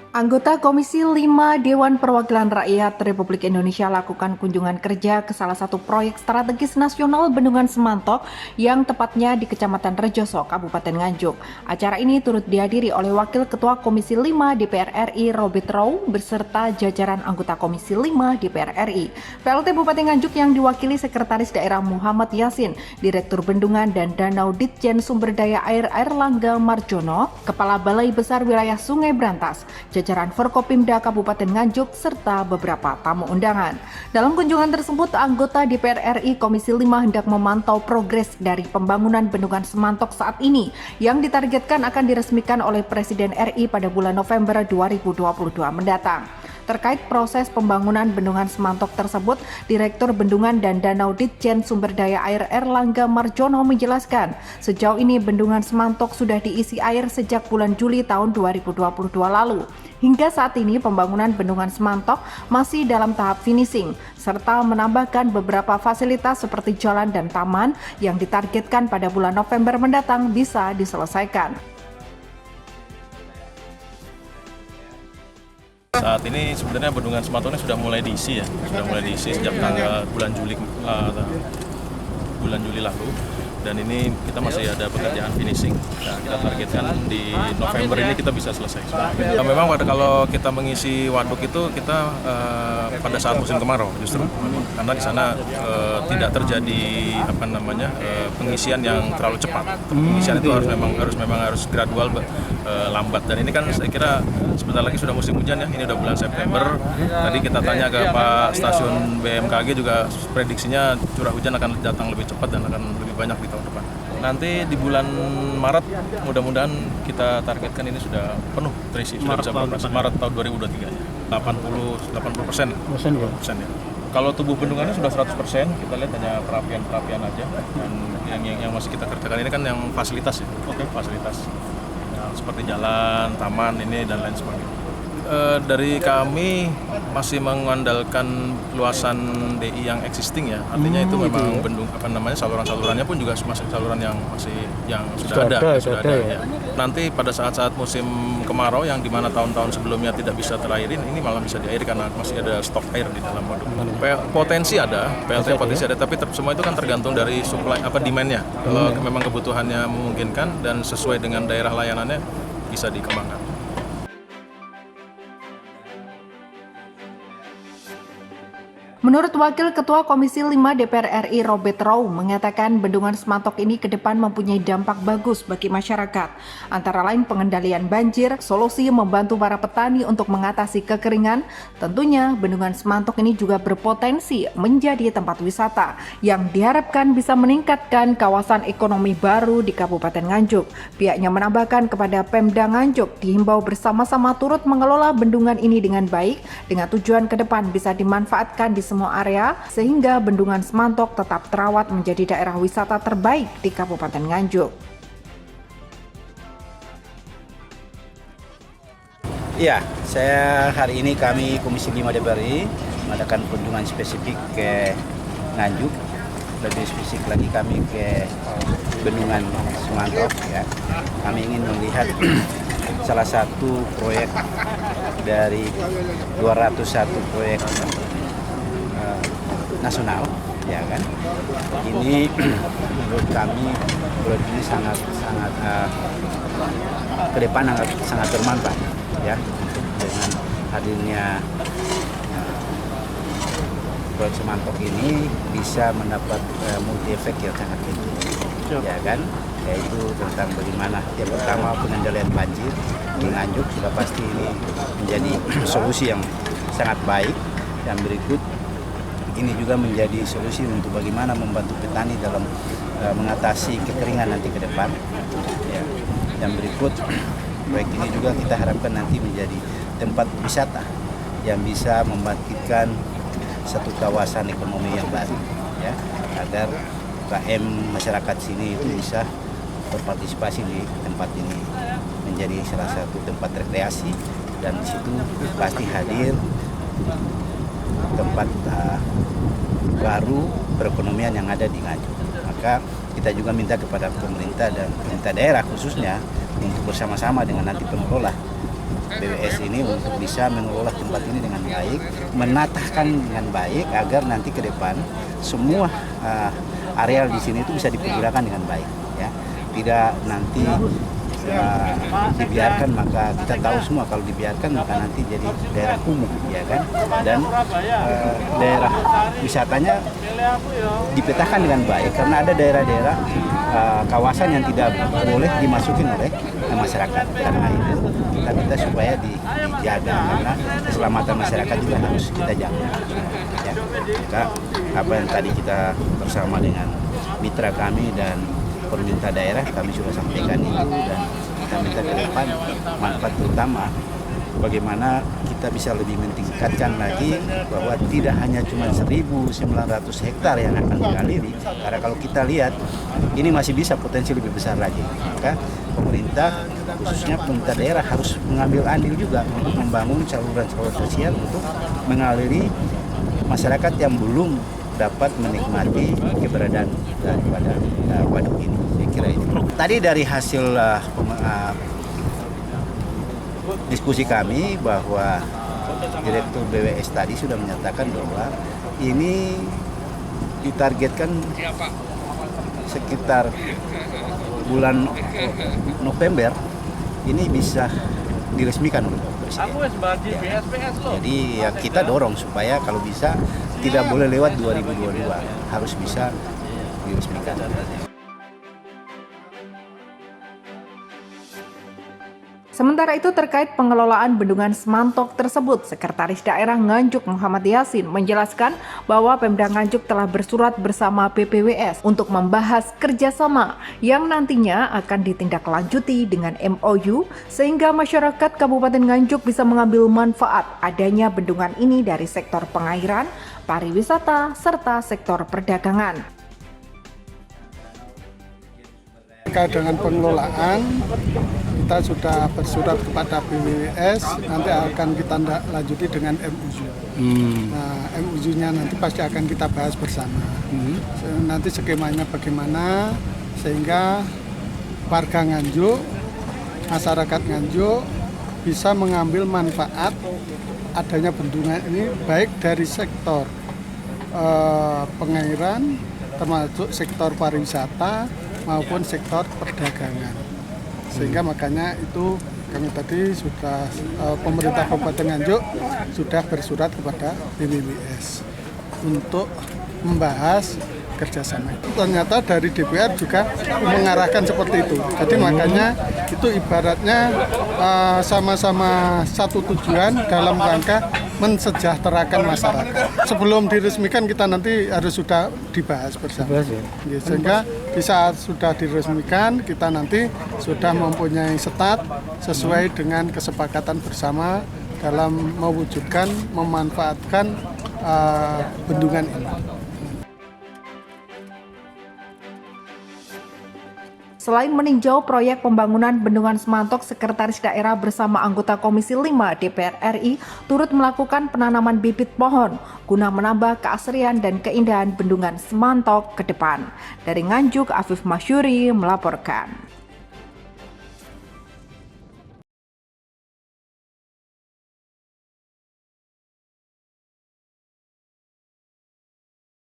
Anggota Komisi 5 Dewan Perwakilan Rakyat Republik Indonesia lakukan kunjungan kerja ke salah satu proyek strategis nasional Bendungan Semantok yang tepatnya di Kecamatan Rejoso, Kabupaten Nganjuk. Acara ini turut dihadiri oleh Wakil Ketua Komisi 5 DPR RI Robert Row beserta jajaran anggota Komisi 5 DPR RI. PLT Bupati Nganjuk yang diwakili Sekretaris Daerah Muhammad Yasin, Direktur Bendungan dan Danau Ditjen Sumber Daya Air Airlangga Marjono, Kepala Balai Besar Wilayah Sungai Brantas, jajaran Forkopimda Kabupaten Nganjuk, serta beberapa tamu undangan. Dalam kunjungan tersebut, anggota DPR RI Komisi 5 hendak memantau progres dari pembangunan Bendungan Semantok saat ini yang ditargetkan akan diresmikan oleh Presiden RI pada bulan November 2022 mendatang. Terkait proses pembangunan Bendungan Semantok tersebut, Direktur Bendungan dan Danau Ditjen Sumber Daya Air Airlangga Marjono menjelaskan, sejauh ini Bendungan Semantok sudah diisi air sejak bulan Juli tahun 2022 lalu. Hingga saat ini pembangunan Bendungan Semantok masih dalam tahap finishing, serta menambahkan beberapa fasilitas seperti jalan dan taman yang ditargetkan pada bulan November mendatang bisa diselesaikan. Saat ini sebenarnya Bendungan Semantok ini sudah mulai diisi sejak tanggal bulan Juli lalu, dan ini kita masih ada pekerjaan finishing. Nah, kita targetkan di November ini kita bisa selesai. Nah, memang kalau kita mengisi waduk itu kita pada saat musim kemarau justru, karena di sana tidak terjadi pengisian yang terlalu cepat. Pengisian itu harus gradual, lambat. Dan ini kan saya kira sebentar lagi sudah musim hujan ya. Ini udah bulan September. Tadi kita tanya ke Pak Stasiun BMKG juga prediksinya curah hujan akan datang lebih cepat dan akan lebih banyak di tahun depan. Nanti di bulan Maret mudah-mudahan kita targetkan ini sudah penuh terisi, sudah bisa beroperasi Maret tahun 2023 ya. 80% ya. Kalau tubuh bendungannya sudah 100%, kita lihat hanya perapian aja. Dan yang masih kita kerjakan ini kan yang fasilitas ya. Fasilitas. Yang seperti jalan, taman ini dan lain sebagainya. Dari kami masih mengandalkan luasan DI yang existing ya, artinya itu memang saluran-salurannya pun juga masih saluran yang sudah ada ya. Nanti pada saat-saat musim kemarau yang dimana tahun-tahun sebelumnya tidak bisa terairin, ini malah bisa diairi karena masih ada stok air di dalam waduk. Potensi ada, PLT potensi ada, tapi semua itu kan tergantung dari supply demand-nya. Kalau memang kebutuhannya memungkinkan dan sesuai dengan daerah layanannya bisa dikembangkan. Menurut Wakil Ketua Komisi 5 DPR RI Robert Row mengatakan Bendungan Semantok ini ke depan mempunyai dampak bagus bagi masyarakat, antara lain pengendalian banjir, solusi membantu para petani untuk mengatasi kekeringan. Tentunya Bendungan Semantok ini juga berpotensi menjadi tempat wisata yang diharapkan bisa meningkatkan kawasan ekonomi baru di Kabupaten Nganjuk. Pihaknya menambahkan kepada Pemda Nganjuk dihimbau bersama-sama turut mengelola bendungan ini dengan baik dengan tujuan ke depan bisa dimanfaatkan di semua area sehingga Bendungan Semantok tetap terawat menjadi daerah wisata terbaik di Kabupaten Nganjuk. Iya, hari ini kami Komisi 5 DPR RI mengadakan kunjungan spesifik ke Nganjuk, lebih spesifik lagi kami ke Bendungan Semantok ya. Kami ingin melihat salah satu proyek dari 201 proyek nasional ya kan. Ini menurut kami proyek ini sangat ke depan sangat bermanfaat ya, dengan hadirnya proyek Semantok ini bisa mendapat multi efek yang sangat tinggi ya kan, yaitu tentang bagaimana yang pertama pengendalian banjir di Nganjuk sudah pasti ini menjadi solusi yang sangat baik. Yang berikut ini juga menjadi solusi untuk bagaimana membantu petani dalam mengatasi kekeringan nanti ke depan. Ya. Yang berikut, proyek ini juga kita harapkan nanti menjadi tempat wisata yang bisa membangkitkan satu kawasan ekonomi yang baru, ya, agar UKM masyarakat sini itu bisa berpartisipasi di tempat ini menjadi salah satu tempat rekreasi, dan di situ pasti hadir tempat baru perekonomian yang ada di Nganjuk. Maka kita juga minta kepada pemerintah dan pemerintah daerah khususnya untuk bersama-sama dengan nanti pengelola BWS ini untuk bisa mengelola tempat ini dengan baik, menatakan dengan baik agar nanti ke depan semua areal di sini itu bisa dipergunakan dengan baik, ya. Tidak nanti dibiarkan, maka kita tahu semua kalau dibiarkan maka nanti jadi daerah kumuh, ya kan, dan daerah wisatanya dipetakan dengan baik karena ada daerah-daerah kawasan yang tidak boleh dimasukin oleh masyarakat. Karena itu kita minta supaya dijaga karena keselamatan masyarakat juga harus kita jaga, ya. Maka apa yang tadi kita bersama dengan mitra kami dan pemerintah daerah kami sudah sampaikan itu, dan kita minta ke depan manfaat terutama bagaimana kita bisa lebih meningkatkan lagi bahwa tidak hanya cuma 1.900 hektar yang akan dialiri, karena kalau kita lihat ini masih bisa potensi lebih besar lagi. Maka pemerintah khususnya pemerintah daerah harus mengambil andil juga untuk membangun saluran-saluran sosial untuk mengaliri masyarakat yang belum dapat menikmati keberadaan daripada waduk ini. Saya kira itu. Tadi dari hasil diskusi kami bahwa Direktur BWS tadi sudah menyatakan bahwa ini ditargetkan sekitar bulan November ini bisa diresmikan oleh Presiden. Ya. Jadi ya kita dorong supaya kalau bisa tidak boleh lewat 2022, harus bisa diresmikan. Sementara itu terkait pengelolaan bendungan Semantok tersebut, Sekretaris Daerah Nganjuk Muhammad Yasin menjelaskan bahwa Pemda Nganjuk telah bersurat bersama BPWS untuk membahas kerjasama yang nantinya akan ditindaklanjuti dengan MOU sehingga masyarakat Kabupaten Nganjuk bisa mengambil manfaat adanya bendungan ini dari sektor pengairan, pariwisata, serta sektor perdagangan. Terkait dengan pengelolaan, kita sudah bersurat kepada BWS, nanti akan kita lanjuti dengan MOU. Nah, MOU-nya nanti pasti akan kita bahas bersama. Nanti skemanya bagaimana, sehingga warga Nganjuk, masyarakat Nganjuk bisa mengambil manfaat adanya bendungan ini, baik dari sektor pengairan, termasuk sektor pariwisata, maupun sektor perdagangan. Sehingga makanya itu kami tadi sudah pemerintah Kabupaten Nganjuk sudah bersurat kepada BWS untuk membahas kerjasama itu. Ternyata dari DPR juga mengarahkan seperti itu. Jadi makanya itu ibaratnya sama-sama satu tujuan dalam rangka mensejahterakan masyarakat. Sebelum diresmikan kita nanti harus sudah dibahas bersama. Ya, sehingga di saat sudah diresmikan kita nanti sudah mempunyai stat sesuai dengan kesepakatan bersama dalam mewujudkan memanfaatkan bendungan ini. Selain meninjau proyek pembangunan Bendungan Semantok, Sekretaris Daerah bersama anggota Komisi 5 DPR RI turut melakukan penanaman bibit pohon guna menambah keasrian dan keindahan Bendungan Semantok ke depan. Dari Nganjuk, Afif Masyuri melaporkan.